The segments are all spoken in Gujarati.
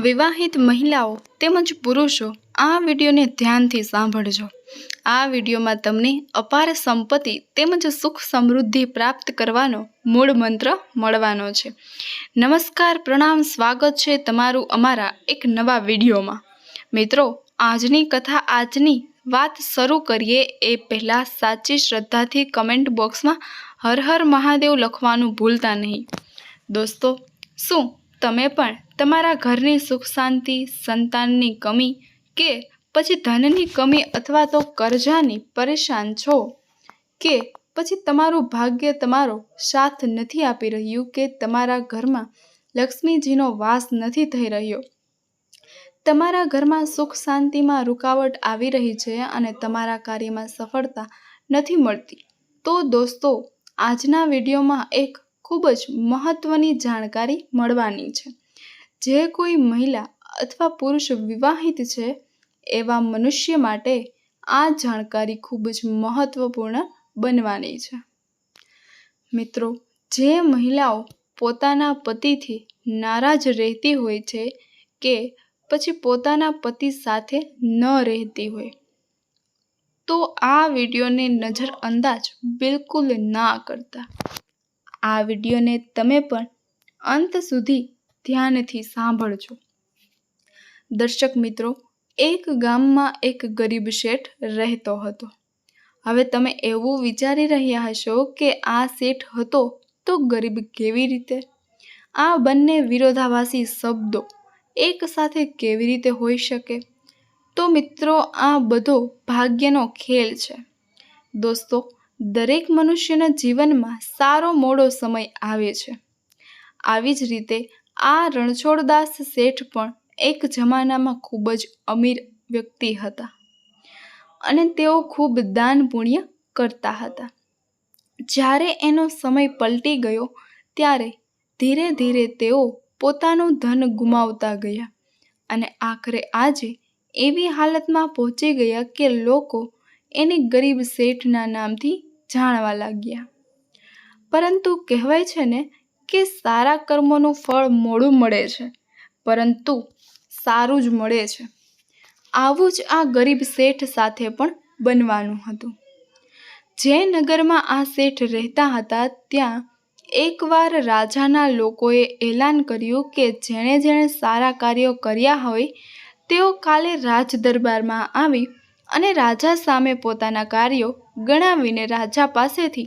વિવાહિત મહિલાઓ તેમજ પુરુષો આ વિડીયોને ધ્યાનથી સાંભળજો। આ વિડીયોમાં તમને અપાર સંપત્તિ તેમજ સુખ સમૃદ્ધિ પ્રાપ્ત કરવાનો મૂળ મંત્ર મળવાનો છે। નમસ્કાર, પ્રણામ, સ્વાગત છે તમારું અમારા એક નવા વિડીયોમાં। મિત્રો, આજની કથા, આજની વાત શરૂ કરીએ એ પહેલાં સાચી શ્રદ્ધાથી કમેન્ટ બોક્સમાં હર હર મહાદેવ લખવાનું ભૂલતા નહીં। દોસ્તો, શું તમે પણ તમારા ઘરની સુખ શાંતિ, સંતાનની કમી કે પછી ધનની કમી અથવા તો કરજાની પરેશાન છો? કે પછી તમારું ભાગ્ય તમારો સાથ નથી આપી રહ્યું, કે તમારા ઘરમાં લક્ષ્મીજીનો વાસ નથી થઈ રહ્યો, તમારા ઘરમાં સુખ શાંતિમાં રૂકાવટ આવી રહી છે અને તમારા કાર્યમાં સફળતા નથી મળતી, તો દોસ્તો, આજના વિડીયોમાં એક ખૂબ જ મહત્વની જાણકારી મળવાની છે। જે કોઈ મહિલા અથવા પુરુષ વિવાહિત છે એવા મનુષ્ય માટે આ જાણકારી ખૂબ જ મહત્વપૂર્ણ બનવાની છે। મિત્રો, જે મહિલાઓ પોતાના પતિથી નારાજ રહેતી હોય છે કે પછી પોતાના પતિ સાથે ન રહેતી હોય, તો આ વિડીયોને નજરઅંદાજ બિલકુલ ના કરતા। આ વિડીયોને તમે પણ અંત સુધી ધ્યાનથી સાંભળજો। દર્શક મિત્રો, એક ગામમાં એક ગરીબ શેઠ રહેતો હતો। હવે તમે એવું વિચારી રહ્યા હશો કે આ શેઠ હતો તો ગરીબ કેવી રીતે? આ બંને વિરોધાભાસી શબ્દો એક સાથે કેવી રીતે હોઈ શકે? તો મિત્રો, આ બધો ભાગ્યનો ખેલ છે। દોસ્તો, દરેક મનુષ્યના જીવનમાં સારો મોડો સમય આવે છે। આવી જ રીતે આ રણછોડદાસ શેઠ પણ એક જમાનામાં ખૂબ જ અમીર વ્યક્તિ હતા અને તેઓ ખૂબ દાન પુણ્ય કરતા હતા। જ્યારે એનો સમય પલટી ગયો ત્યારે ધીરે ધીરે તેઓ પોતાનું ધન ગુમાવતા ગયા અને આખરે આજે એવી હાલતમાં પહોંચી ગયા કે લોકો એને ગરીબ શેઠના નામથી જાણવા લાગ્યા। પરંતુ કહેવાય છે ને કે સારા કર્મોનું ફળ મોડું મળે છે, પરંતુ સારું જ મળે છે। આવું જ આ ગરીબ શેઠ સાથે પણ બનવાનું હતું। જે નગરમાં આ શેઠ રહેતા હતા ત્યાં એકવાર રાજાના લોકોએ એલાન કર્યું કે જેણે જેણે સારા કાર્યો કર્યા હોય તેઓ કાલે રાજ દરબારમાં આવી અને રાજા સામે પોતાના કાર્યો ગણાવીને રાજા પાસેથી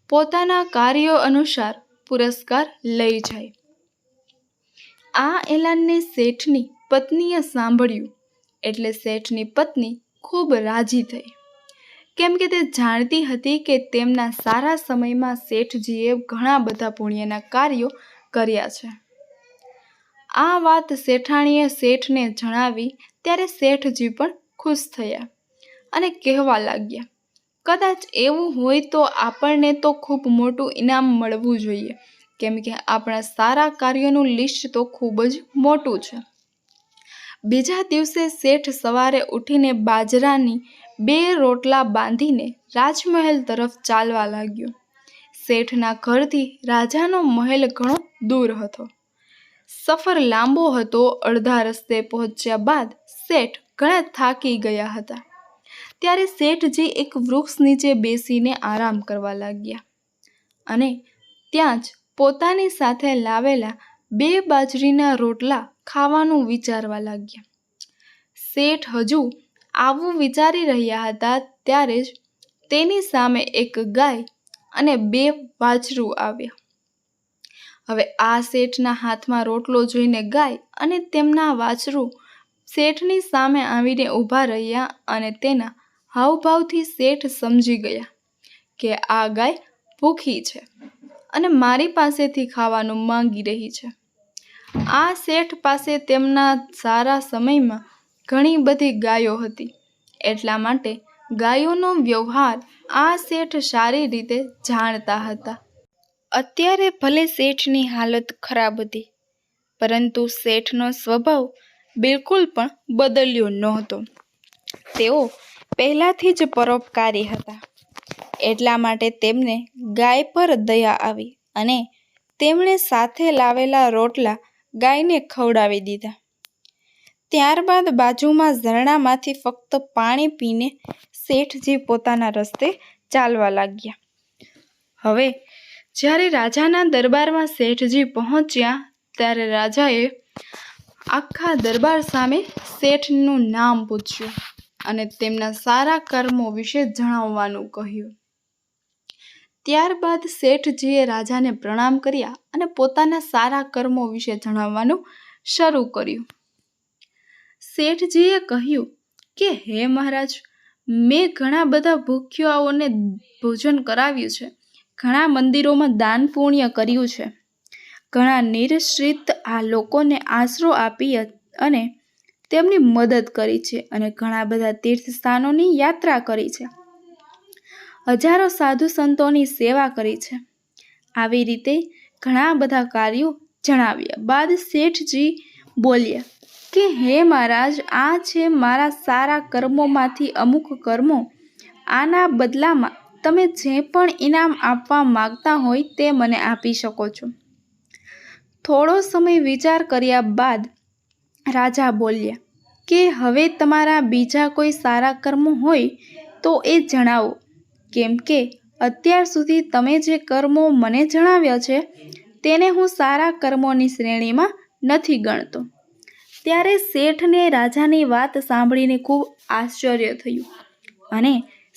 પોતાના કાર્યો અનુસાર પુરસ્કાર લઈ જાય। આ એલાનને શેઠની પત્નીએ સાંભળ્યું એટલે શેઠની પત્ની ખૂબ રાજી થઈ, કેમ કે તે જાણતી હતી કે તેમના સારા સમયમાં શેઠજીએ ઘણા બધા પુણ્યના કાર્યો કર્યા છે। આ વાત શેઠાણીએ શેઠને જણાવી ત્યારે શેઠજી પણ ખુશ થયા અને કહેવા લાગ્યા, કદાચ એવું હોય તો આપણને તો ખૂબ મોટું ઇનામ મળવું જોઈએ, કેમ કે આપણા સારા કાર્યોનું લિસ્ટ તો ખૂબ જ મોટું છે। બીજા દિવસે શેઠ સવારે ઉઠીને બાજરાની 2 રોટલા બાંધીને રાજમહેલ તરફ ચાલવા લાગ્યો। શેઠના ઘરથી રાજાનો મહેલ ઘણો દૂર હતો। સફર લાંબો હતો। અડધા રસ્તે પહોંચ્યા બાદ શેઠ ઘણા થાકી ગયા હતા। ત્યારે શેઠજી એક વૃક્ષ નીચે બેસીને આરામ કરવા લાગ્યા અને ત્યાં જ પોતાની સાથે લાવેલા 2 બાજરીના રોટલા ખાવાનું વિચારવા લાગ્યા। શેઠ હજુ આવું વિચારી રહ્યા હતા ત્યારે જ તેની સામે એક ગાય અને 2 વાછરું આવ્યા। હવે આ શેઠના હાથમાં રોટલો જોઈને ગાય અને તેમના વાછરું શેઠની સામે આવીને ઊભા રહ્યા અને તેના હાવભાવથી શેઠ સમજી ગયા કે આ ગાય ભૂખી છે અને મારી પાસેથી ખાવાનું માંગી રહી છે। આ શેઠ પાસે તેમના સારા સમયમાં ઘણી બધી ગાયો હતી, એટલા માટે ગાયોનો વ્યવહાર આ શેઠ સારી રીતે જાણતા હતા। અત્યારે ભલે શેઠની હાલત ખરાબ હતી, પરંતુ શેઠનો સ્વભાવ બિલકુલ પણ બદલ્યો નહોતો। તેઓ પહેલાથી જ પરોપકારી હતા, એટલા માટે તેમને ગાય પર દયા આવી અને તેમણે સાથે લાવેલા રોટલા ગાયને ખવડાવી દીધા। ત્યારબાદ બાજુમાં ઝરણામાંથી ફક્ત પાણી પીને શેઠજી પોતાના રસ્તે ચાલવા લાગ્યા. હવે જ્યારે રાજાના દરબારમાં શેઠજી પહોંચ્યા ત્યારે રાજાએ આખા દરબાર સામે શેઠનું નામ પૂછ્યું અને તેમના સારા કર્મો વિશે જણાવવાનું કહ્યું. ત્યારબાદ શેઠજીએ રાજાને પ્રણામ કર્યા અને પોતાના સારા કર્મો વિશે જણાવવાનું શરૂ કર્યું. શેઠજીએ કહ્યું કે હે મહારાજ, મેં ઘણા બધા ભૂખ્યાઓને ભોજન કરાવ્યું છે, ઘણા મંદિરોમાં દાન પુણ્ય કર્યું છે, ઘણા નિરાશ્રિત આ લોકોને આશરો આપી અને તેમની મદદ કરી છે અને ઘણા બધા તીર્થ સ્થાનોની યાત્રા કરી છે, હજારો સાધુ સંતોની સેવા કરી છે. આવી રીતે ઘણા બધા કાર્યો જણાવ્યા બાદ શેઠજી બોલ્યા કે હે મહારાજ, આ છે મારા સારા કર્મોમાંથી અમુક કર્મો. આના બદલામાં તમે જે પણ ઇનામ આપવા માગતા હોય તે મને આપી શકો છો. થોડો સમય વિચાર કર્યા બાદ રાજા બોલ્યા કે હવે તમારા બીજા કોઈ સારા કર્મો હોય તો એ જણાવો, કેમ કે અત્યાર સુધી તમે જે કર્મો મને જણાવ્યા છે તેને હું સારા કર્મોની શ્રેણીમાં નથી ગણતો. ત્યારે શેઠને રાજાની વાત સાંભળીને ખૂબ આશ્ચર્ય થયું અને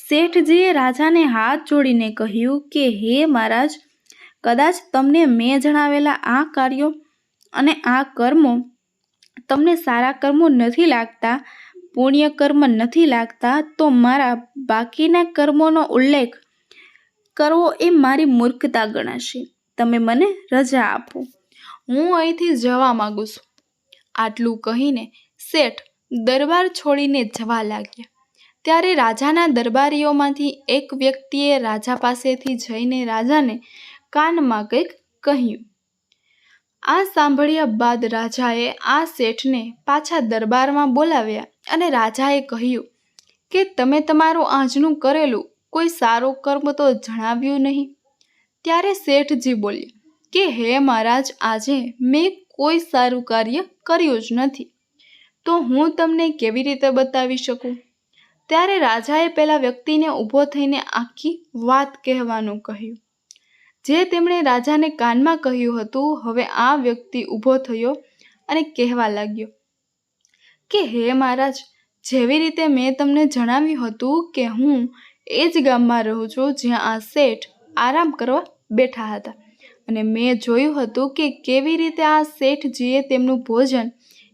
શેઠજીએ રાજાને હાથ જોડીને કહ્યું કે હે મહારાજ, કદાચ તમને મેં જણાવેલા આ કાર્યો અને આ કર્મો તમને સારા કર્મો નથી લાગતા, પુણ્ય કર્મ નથી લાગતા, તો મારા બાકીના કર્મોનો ઉલ્લેખ કરવો એ મારી મૂર્ખતા ગણાશે. તમે મને રજા આપો, હું અહીંથી જવા માગું છું. આટલું કહીને શેઠ દરબાર છોડીને જવા લાગ્યા. ત્યારે રાજાના દરબારીઓમાંથી એક વ્યક્તિએ રાજા પાસેથી જઈને રાજાને કાનમાં કંઈક કહ્યું. આ સાંભળ્યા બાદ રાજાએ આ શેઠને પાછા દરબારમાં બોલાવ્યા અને રાજાએ કહ્યું કે તમે તમારું આજનું કરેલું કોઈ સારું કર્મ તો જણાવ્યું નહીં. ત્યારે શેઠજી બોલ્યા કે હે મહારાજ, આજે મેં કોઈ સારું કાર્ય કર્યું જ નથી, તો હું તમને કેવી રીતે બતાવી શકું? ત્યારે રાજાએ પેલા વ્યક્તિને ઊભો થઈને આખી વાત કહેવાનું કહ્યું. જે તેમણે રાજાને કાનમાં કહ્યું હતું, હવે આ વ્યક્તિ ઊભો થયો અને કહેવા લાગ્યો કે હે મહારાજ, જેવી રીતે મેં તમને જણાવ્યું હતું કે હું એ જ ગામમાં રહું છું જ્યાં આ શેઠ આરામ કરવા બેઠા હતા અને મેં જોયું હતું કે કેવી રીતે આ શેઠજીએ તેમનું ભોજન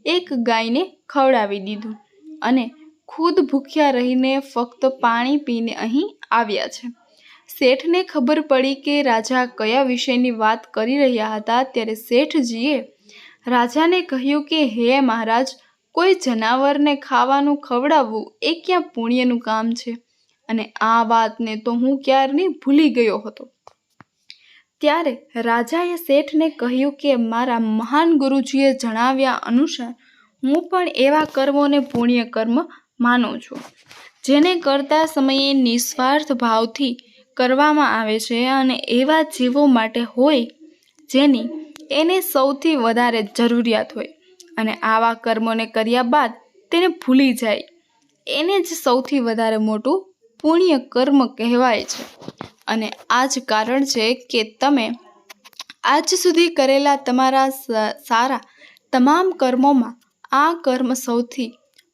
એક ગાયને ખવડાવી દીધું અને ખુદ ભૂખ્યા રહીને ફક્ત પાણી પીને અહીં આવ્યા છે. શેઠને ખબર પડી કે રાજા કયા વિષયની વાત કરી રહ્યા હતા. ત્યારે શેઠજીએ રાજાને કહ્યું કે હે મહારાજ, કોઈ જનાવરને ખાવાનું ખવડાવવું એ ક્યાં પુણ્યનું કામ છે, અને આ વાતને તો હું ક્યારની ભૂલી ગયો હતો. ત્યારે રાજાએ શેઠને કહ્યું કે મારા મહાન ગુરુજીએ જણાવ્યા અનુસાર હું પણ એવા કર્મોને પુણ્ય કર્મ માનું છું જેને કરતા સમયે નિસ્વાર્થ ભાવથી કરવામાં આવે છે અને એવા જીવો માટે હોય જેની એને સૌથી વધારે જરૂરિયાત હોય અને આવા કર્મોને કર્યા બાદ તેને ભૂલી જાય, એને જ સૌથી વધારે મોટું પુણ્ય કર્મ કહેવાય છે. અને આ જ કારણ છે કે તમે આજ સુધી કરેલા તમારા સારા તમામ કર્મોમાં આ કર્મ સૌથી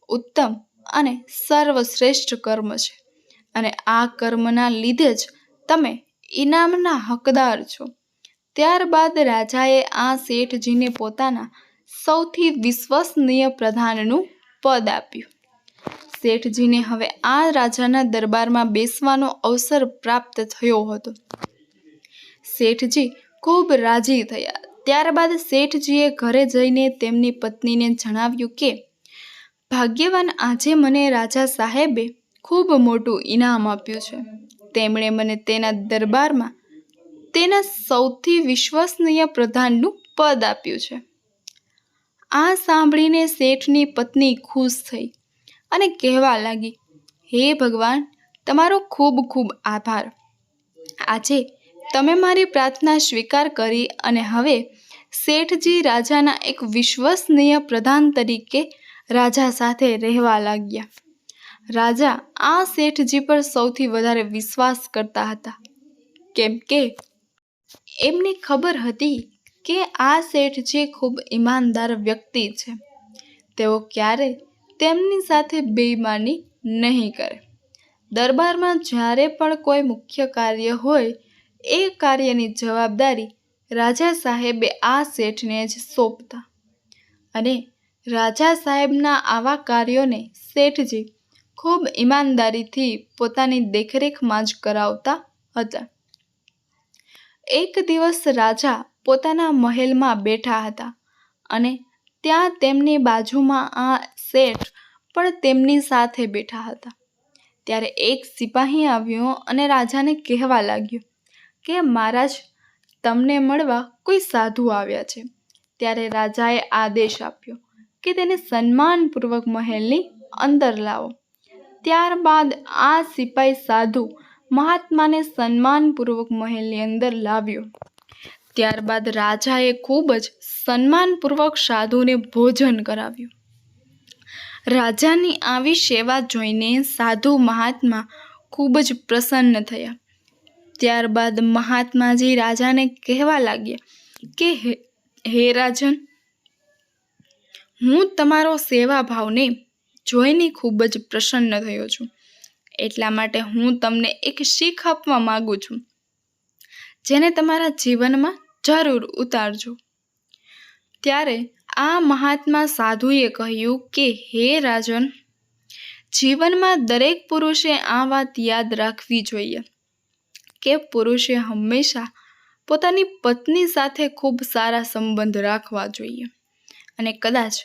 ઉત્તમ અને સર્વશ્રેષ્ઠ કર્મ છે અને આ કર્મના લીધે જ તમે ઇનામના હકદાર છો. ત્યારબાદ રાજાએ આ શેઠજીને પોતાના સૌથી વિશ્વસનીય પ્રધાનનું પદ આપ્યું. શેઠજીને હવે આ રાજાના દરબારમાં બેસવાનો અવસર પ્રાપ્ત થયો હતો. શેઠજી ખૂબ રાજી થયા. ત્યારબાદ શેઠજીએ ઘરે જઈને તેમની પત્નીને જણાવ્યું કે ભાગ્યવાન, આજે મને રાજા સાહેબે ખૂબ મોટું ઇનામ આપ્યું છે. તેમણે મને તેના દરબારમાં તેના સૌથી વિશ્વસનીય પ્રધાનનું પદ આપ્યું છે. આ સાંભળીને શેઠની પત્ની ખુશ થઈ અને કહેવા લાગી, હે ભગવાન, તમારો ખૂબ ખૂબ આભાર. આજે તમે મારી પ્રાર્થના સ્વીકાર કરી અને હવે શેઠજી રાજાના એક વિશ્વસનીય પ્રધાન તરીકે રાજા સાથે રહેવા લાગ્યા. રાજા આ શેઠજી પર સૌથી વધારે વિશ્વાસ કરતા હતા, કેમ કે એમને ખબર હતી કે આ શેઠજી ખૂબ ઈમાનદાર વ્યક્તિ છે. તેઓ ક્યારે તેમની સાથે બેઈમાની નહીં કરે. દરબારમાં જ્યારે પણ કોઈ મુખ્ય કાર્ય હોય, એ કાર્યની જવાબદારી રાજા સાહેબે આ શેઠને જ સોંપતા અને રાજા સાહેબના આવા કાર્યોને શેઠજી ખૂબ ઈમાનદારીથી પોતાની દેખરેખમાં જ કરાવતા હતા. એક દિવસ રાજા પોતાના મહેલમાં બેઠા હતા અને ત્યાં તેમની બાજુમાં આ શેઠ પણ તેમની સાથે બેઠા હતા. ત્યારે એક સિપાહી આવ્યો અને રાજાને કહેવા લાગ્યો કે મહારાજ, તમને મળવા કોઈ સાધુ આવ્યા છે. ત્યારે રાજાએ આદેશ આપ્યો કે તેને સન્માનપૂર્વક મહેલની અંદર લાવો. ત્યારબાદ આ સિપાઈ સાધુ મહાત્માને સન્માનપૂર્વક મહેલની અંદર લાવ્યો. ત્યારબાદ રાજાએ ખૂબ જ સન્માનપૂર્વક સાધુને ભોજન કરાવ્યું. રાજાની આવી સેવા જોઈને સાધુ મહાત્મા ખૂબ જ પ્રસન્ન થયા. ત્યારબાદ મહાત્માજી રાજાને કહેવા લાગ્યા કે હે રાજન, હું તમારો સેવા ભાવને જોઈને ખૂબ જ પ્રસન્ન થયો છું. એટલા માટે હું તમને એક શીખ આપવા માગું છું, જેને તમારા જીવનમાં જરૂર ઉતારજો. ત્યારે આ મહાત્મા સાધુએ કહ્યું કે હે રાજન, જીવનમાં દરેક પુરુષે આ વાત યાદ રાખવી જોઈએ કે પુરુષે હંમેશા પોતાની પત્ની સાથે ખૂબ સારા સંબંધ રાખવા જોઈએ અને કદાચ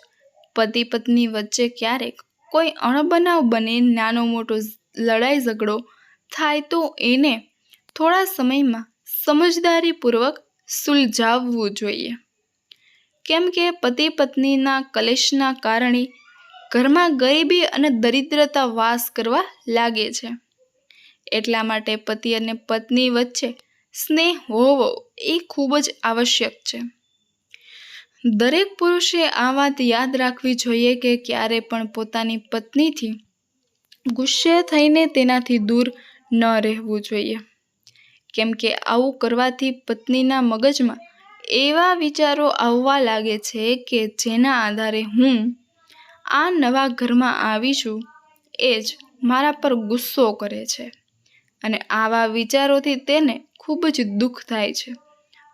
પતિ પત્ની વચ્ચે ક્યારેક કોઈ અણબનાવ બને, નાનો મોટો લડાઈ ઝઘડો થાય તો એને થોડા સમયમાં સમજદારીપૂર્વક સુલઝાવવું જોઈએ. કેમ કે પતિ પત્નીના કલેશના કારણે ઘરમાં ગરીબી અને દરિદ્રતા વાસ કરવા લાગે છે. એટલા માટે પતિ અને પત્ની વચ્ચે સ્નેહ હોવો એ ખૂબ જ આવશ્યક છે. દરેક પુરુષે આ વાત યાદ રાખવી જોઈએ કે ક્યારે પણ પોતાની પત્નીથી ગુસ્સે થઈને તેનાથી દૂર ન રહેવું જોઈએ. કેમ કે આવું કરવાથી પત્નીના મગજમાં એવા વિચારો આવવા લાગે છે કે જેના આધારે હું આ નવા ઘરમાં આવી છું એ જ મારા પર ગુસ્સો કરે છે અને આવા વિચારોથી તેને ખૂબ જ દુઃખ થાય છે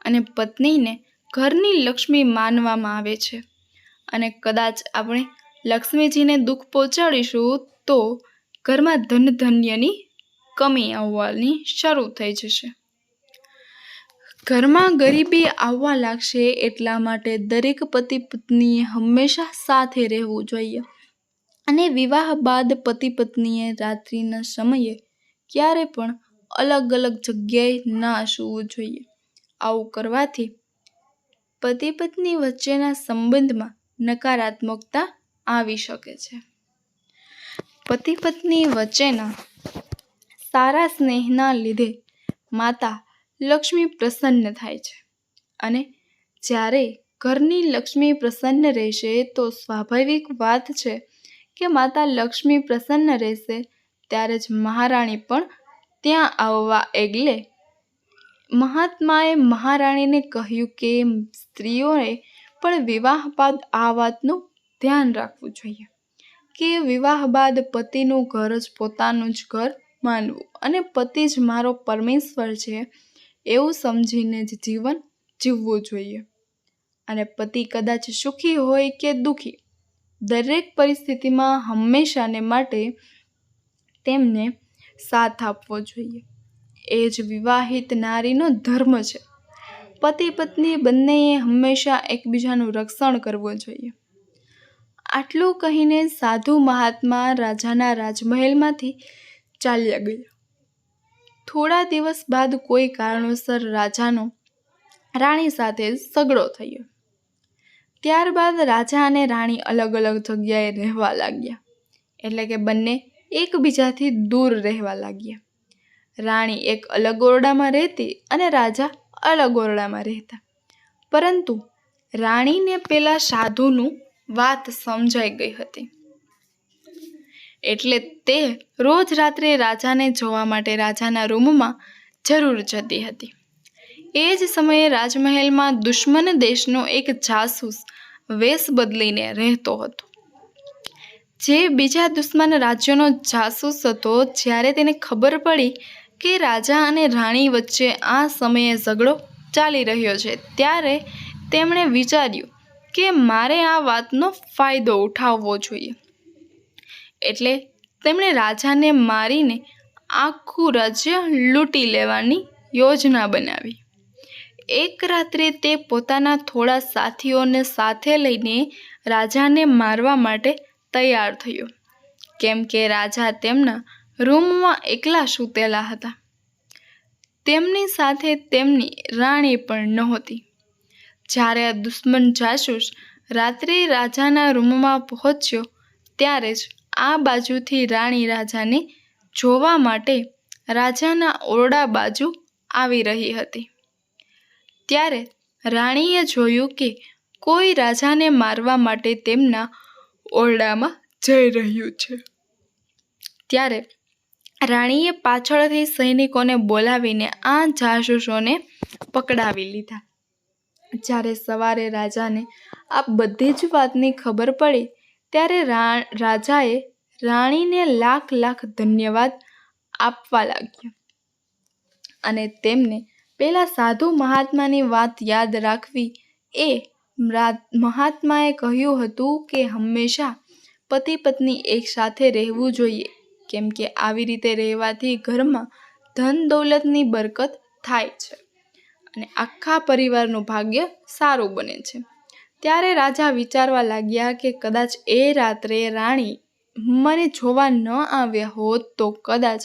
અને પત્નીને ઘરની લક્ષ્મી માનવામાં આવે છે અને કદાચ આપણે લક્ષ્મીજીને દુઃખ પહોંચાડીશું તો ઘરમાં ધન ધાન્યની કમી આવવાની શરૂ થઈ જશે. ઘરમાં ગરીબી આવવા લાગશે. એટલા માટે દરેક પતિ પત્નીએ હંમેશા સાથે રહેવું જોઈએ અને વિવાહ બાદ પતિ પત્નીએ રાત્રિના સમયે ક્યારે પણ અલગ અલગ જગ્યાએ ના સૂવું જોઈએ. આવું કરવાથી પતિ પત્ની વચ્ચેના સંબંધમાં નકારાત્મકતા આવી શકે છે. પતિ પત્ની વચ્ચેના સારા સ્નેહના લીધે માતા લક્ષ્મી પ્રસન્ન થાય છે અને જ્યારે ઘરની લક્ષ્મી પ્રસન્ન રહેશે તો સ્વાભાવિક વાત છે કે માતા લક્ષ્મી પ્રસન્ન રહેશે ત્યારે જ મહારાણી પણ ત્યાં આવવા. એટલે મહાત્માએ મહારાણીને કહ્યું કે સ્ત્રીઓએ પણ વિવાહ બાદ આ વાતનું ધ્યાન રાખવું જોઈએ કે વિવાહ બાદ પતિનું ઘર જ પોતાનું જ ઘર માનવું અને પતિ જ મારો પરમેશ્વર છે એવું સમજીને જ જીવન જીવવું જોઈએ. અને પતિ કદાચ સુખી હોય કે દુઃખી, દરેક પરિસ્થિતિમાં હંમેશાને માટે તેમને સાથ આપવો જોઈએ. એ જ વિવાહિત નારીનો ધર્મ છે. પતિ પત્ની બંનેએ હંમેશા એકબીજાનું રક્ષણ કરવું જોઈએ. આટલું કહીને સાધુ મહાત્મા રાજાના રાજમહેલમાંથી ચાલ્યા ગયા. થોડા દિવસ બાદ કોઈ કારણોસર રાજાનો રાણી સાથે ઝઘડો થયો. ત્યારબાદ રાજા અને રાણી અલગ અલગ જગ્યાએ રહેવા લાગ્યા. એટલે કે બંને એકબીજાથી દૂર રહેવા લાગ્યા. રાણી એક અલગ ઓરડામાં રહેતી અને રાજા અલગ ઓરડામાં રહેતા. પરંતુ રાણીને પેલા સાધુનું વાત સમજાઈ ગઈ હતી. એટલે તે રોજ રાત્રે રાજાને જોવા માટે રાજાના રૂમમાં જરૂર જતી હતી. એ જ સમયે રાજમહેલમાં દુશ્મન દેશનો એક જાસૂસ વેશ બદલીને રહેતો હતો. જે બીજા દુશ્મન રાજ્યનો જાસૂસ હતો. જ્યારે તેને ખબર પડી કે રાજા અને રાણી વચ્ચે આ સમયે ઝઘડો ચાલી રહ્યો છે, ત્યારે તેમણે વિચાર્યું કે મારે આ વાતનો ફાયદો ઉઠાવવો જોઈએ. એટલે તેમણે રાજાને મારીને આખું રાજ્ય લૂંટી લેવાની યોજના બનાવી. એક રાત્રે તે પોતાના થોડા સાથીઓને સાથે લઈને રાજાને મારવા માટે તૈયાર થયો, કેમ કે રાજા તેમના રૂમમાં એકલા સૂતેલા હતા. તેમની સાથે તેમની રાણી પણ નહોતી. જ્યારે આ દુશ્મન જાસૂસ રાત્રે રાજાના રૂમમાં પહોંચ્યો, ત્યારે જ આ બાજુથી રાણી રાજાને જોવા માટે રાજાના ઓરડા બાજુ આવી રહી હતી. ત્યારે રાણીએ જોયું કે કોઈ રાજાને મારવા માટે તેમના ઓરડામાં જઈ રહ્યું છે. ત્યારે રાણીએ પાછળથી સૈનિકોને બોલાવીને આ જાસૂસોને પકડાવી લીધા. જ્યારે સવારે રાજાને આ બધી જ વાતની ખબર પડી, ત્યારે રાજાએ રાણીને લાખ લાખ ધન્યવાદ આપવા લાગ્યો અને તેમને પેલા સાધુ મહાત્માની વાત યાદ રાખવી. એ મહાત્માએ કહ્યું હતું કે હંમેશા પતિ પત્ની એક સાથે રહેવું જોઈએ, કેમ કે આવી રીતે રહેવાથી ઘરમાં ધન દૌલતની બરકત થાય છે અને આખા પરિવારનું ભાગ્ય સારું બને છે. ત્યારે રાજા વિચારવા લાગ્યા કે કદાચ એ રાત્રે રાણી મને જોવા ન આવ્યા હોત તો કદાચ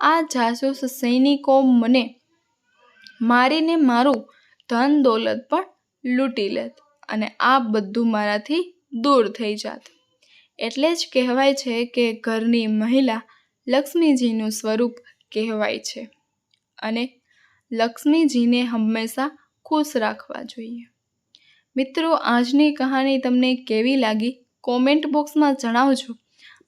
આ જાસૂસ સૈનિકો મને મારીને મારું ધન દૌલત પણ લૂંટી લેત અને આ બધું મારાથી દૂર થઈ જાત. એટલે જ કહેવાય છે કે ઘરની મહિલા લક્ષ્મીજીનું સ્વરૂપ કહેવાય છે અને લક્ષ્મીજીને હંમેશા ખુશ રાખવા જોઈએ. મિત્રો, આજની કહાની તમને કેવી લાગી કોમેન્ટ બોક્સમાં જણાવજો.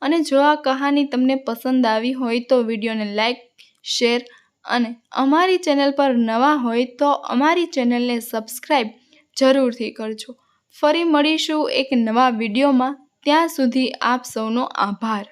અને જો આ કહાની તમને પસંદ આવી હોય તો વિડીયોને લાઈક, શેર અને અમારી ચેનલ પર નવા હોય તો અમારી ચેનલને સબસ્ક્રાઈબ જરૂરથી કરજો. ફરી મળીશું એક નવા વિડીયોમાં. ત્યાં સુધી આપ સૌનો આભાર.